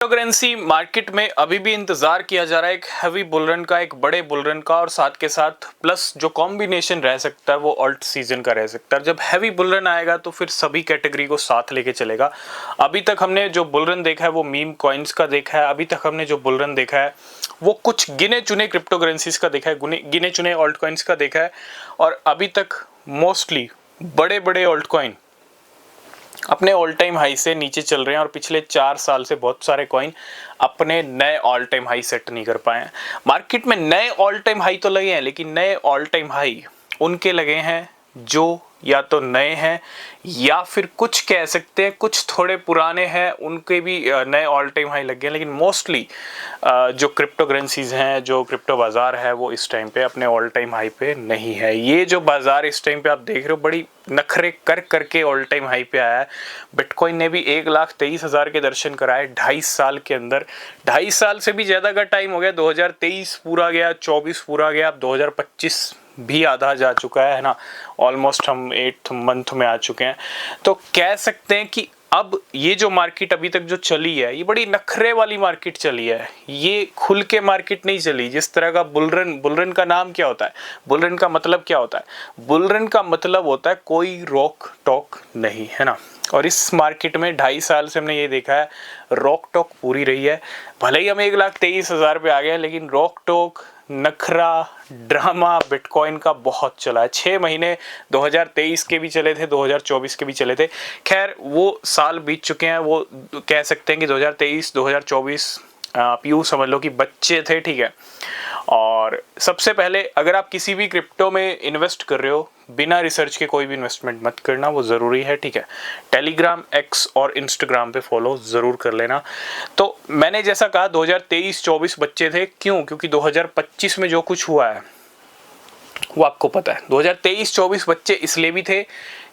Cryptocurrency market में अभी भी इंतजार किया जा रहा है एक हैवी बुलरन का, एक बड़े बुलरन का, और साथ के साथ प्लस जो कॉम्बिनेशन रह सकता है वो ऑल्ट सीजन का रह सकता है। जब हैवी बुलरन आएगा तो फिर सभी कैटेगरी को साथ लेके चलेगा। अभी तक हमने जो बुलरन देखा है वो मीम कॉइन्स का देखा है, अभी तक हमने जो बुलरन देखा है वो कुछ गिने चुने क्रिप्टो करेंसीज का देखा है, गिने चुने ऑल्ट कॉइन्स का देखा है, और अभी तक मोस्टली बड़े बड़े ऑल्ट कॉइन अपने ऑल टाइम हाई से नीचे चल रहे हैं, और पिछले 4 साल से बहुत सारे कॉइन अपने नए ऑल टाइम हाई सेट नहीं कर पाए हैं। मार्केट में नए ऑल टाइम हाई तो लगे हैं, लेकिन नए ऑल टाइम हाई उनके लगे हैं जो या तो नए हैं या फिर कुछ कह सकते हैं कुछ थोड़े पुराने हैं, उनके भी नए ऑल टाइम हाई लग गए। लेकिन मोस्टली जो क्रिप्टो करेंसीज हैं, जो क्रिप्टो बाजार है, वो इस टाइम पे अपने ऑल टाइम हाई पे नहीं है। ये जो बाजार इस टाइम पे आप देख रहे हो बड़ी नखरे कर करके ऑल टाइम हाई पे आया है। बिटकॉइन ने भी 1,23,000 के दर्शन कराए 2.5 साल के अंदर। 2.5 साल से भी ज़्यादा का टाइम हो गया। 2023 पूरा गया, 24 पूरा गया, अब 2025 भी आधा जा चुका है ना। ऑलमोस्ट हम 8th मंथ में आ चुके हैं। तो कह सकते हैं कि अब ये जो मार्केट अभी तक जो चली है ये बड़ी नखरे वाली मार्केट चली है। ये खुल के मार्केट नहीं चली। जिस तरह का बुलरन का नाम क्या होता है, बुलरन का मतलब क्या होता है? बुलरन का मतलब होता है कोई रोक टोक नहीं, है ना। और इस मार्केट में 2.5 साल से हमने ये देखा है रोक टोक पूरी रही है। भले ही हम 1,23,000 पे आ गए, लेकिन रोक टोक, नखरा, ड्रामा बिटकॉइन का बहुत चला है। 6 महीने 2023 के भी चले थे, 2024 के भी चले थे। खैर वो साल बीत चुके हैं। वो कह सकते हैं कि 2023 2024 आप यूँ समझ लो कि बच्चे थे, ठीक है। और सबसे पहले अगर आप किसी भी क्रिप्टो में इन्वेस्ट कर रहे हो, बिना रिसर्च के कोई भी इन्वेस्टमेंट मत करना, वो ज़रूरी है, ठीक है। टेलीग्राम, एक्स और इंस्टाग्राम पे फॉलो ज़रूर कर लेना। तो मैंने जैसा कहा 2023-24 बच्चे थे, क्यों? क्योंकि 2025 में जो कुछ हुआ है वो आपको पता है। 2023-24 बच्चे इसलिए भी थे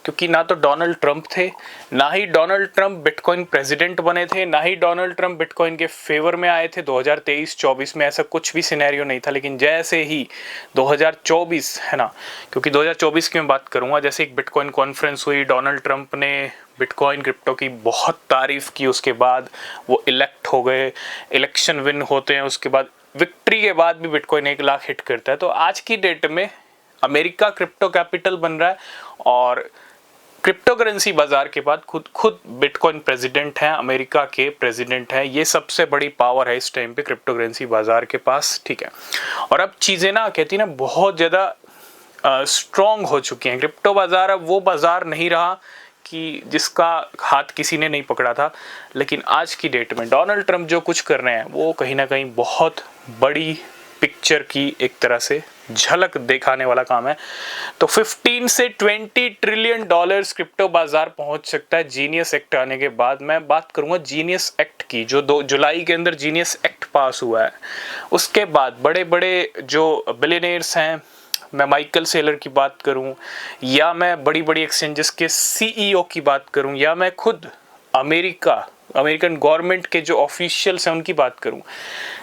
क्योंकि ना तो डोनाल्ड ट्रंप थे, ना ही डोनाल्ड ट्रंप बिटकॉइन प्रेसिडेंट बने थे, ना ही डोनाल्ड ट्रंप बिटकॉइन के फेवर में आए थे। 2023-24 में ऐसा कुछ भी सिनेरियो नहीं था। लेकिन जैसे ही 2024, है ना, क्योंकि 2024 की मैं बात करूंगा, जैसे एक बिटकॉइन कॉन्फ्रेंस हुई, डोनाल्ड ट्रंप ने बिटकॉइन क्रिप्टो की बहुत तारीफ की, उसके बाद वो इलेक्ट हो गए। इलेक्शन विन होते हैं, उसके बाद विक्ट्री के बाद भी बिटकॉइन 1 लाख हिट करता है। तो आज की डेट में अमेरिका क्रिप्टो कैपिटल बन रहा है, और क्रिप्टो करेंसी बाजार के बाद खुद बिटकॉइन प्रेसिडेंट हैं, अमेरिका के प्रेसिडेंट हैं। ये सबसे बड़ी पावर है इस टाइम पे क्रिप्टो करेंसी बाजार के पास, ठीक है। और अब चीज़ें ना कहती ना बहुत ज़्यादा स्ट्रॉन्ग हो चुकी हैं। क्रिप्टो बाजार अब वो बाजार नहीं रहा कि जिसका हाथ किसी ने नहीं पकड़ा था। लेकिन आज की डेट में डोनाल्ड ट्रंप जो कुछ कर रहे हैं वो कहीं ना कहीं बहुत बड़ी पिक्चर की एक तरह से झलक दिखाने वाला काम है। तो 15 से 20 ट्रिलियन डॉलर्स क्रिप्टो बाजार पहुंच सकता है जीनियस एक्ट आने के बाद। मैं बात करूंगा जीनियस एक्ट की, जो 2 जुलाई के अंदर जीनियस एक्ट पास हुआ है। उसके बाद बड़े बड़े जो बिलियनियर्स हैं, मैं माइकल सेलर की बात करूं, या मैं बड़ी बड़ी एक्सचेंजेस के सीईओ की बात करूं, या मैं खुद अमेरिकन गवर्नमेंट के जो ऑफिशियल्स हैं उनकी बात करूं,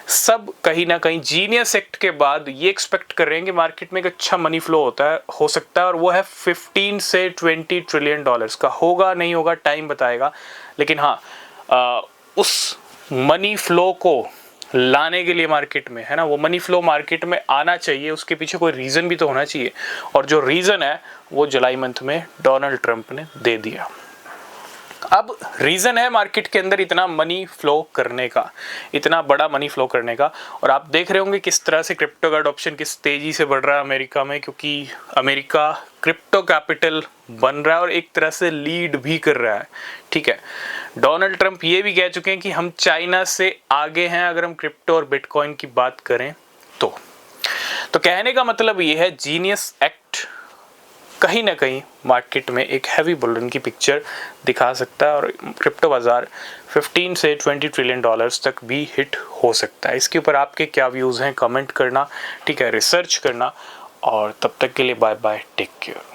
सब कहीं ना कहीं जीनियस एक्ट के बाद ये एक्सपेक्ट कर रहे हैं कि मार्केट में एक अच्छा मनी फ्लो हो सकता है, और वो है 15 से 20 ट्रिलियन डॉलर्स का। होगा नहीं होगा टाइम बताएगा, लेकिन हाँ उस मनी फ्लो को लाने के लिए मार्केट में, है ना, वो मनी फ्लो मार्केट में आना चाहिए, उसके पीछे कोई रीज़न भी तो होना चाहिए। और जो रीज़न है वो जुलाई मंथ में डोनाल्ड ट्रंप ने दे दिया। अब रीज़न है मार्केट के अंदर इतना मनी फ्लो करने का, इतना बड़ा मनी फ्लो करने का। और आप देख रहे होंगे किस तरह से क्रिप्टो का अडॉप्शन किस तेज़ी से बढ़ रहा है अमेरिका में, क्योंकि अमेरिका क्रिप्टो कैपिटल बन रहा है और एक तरह से लीड भी कर रहा है, ठीक है। डोनाल्ड ट्रंप ये भी कह चुके हैं कि हम चाइना से आगे हैं अगर हम क्रिप्टो और बिटकॉइन की बात करें तो कहने का मतलब ये है जीनियस एक्ट कहीं ना कहीं मार्केट में एक हैवी बुलरन की पिक्चर दिखा सकता है, और क्रिप्टो बाजार 15 से 20 ट्रिलियन डॉलर्स तक भी हिट हो सकता है। इसके ऊपर आपके क्या व्यूज़ हैं कमेंट करना, ठीक है, रिसर्च करना। और तब तक के लिए बाय बाय, टेक केयर।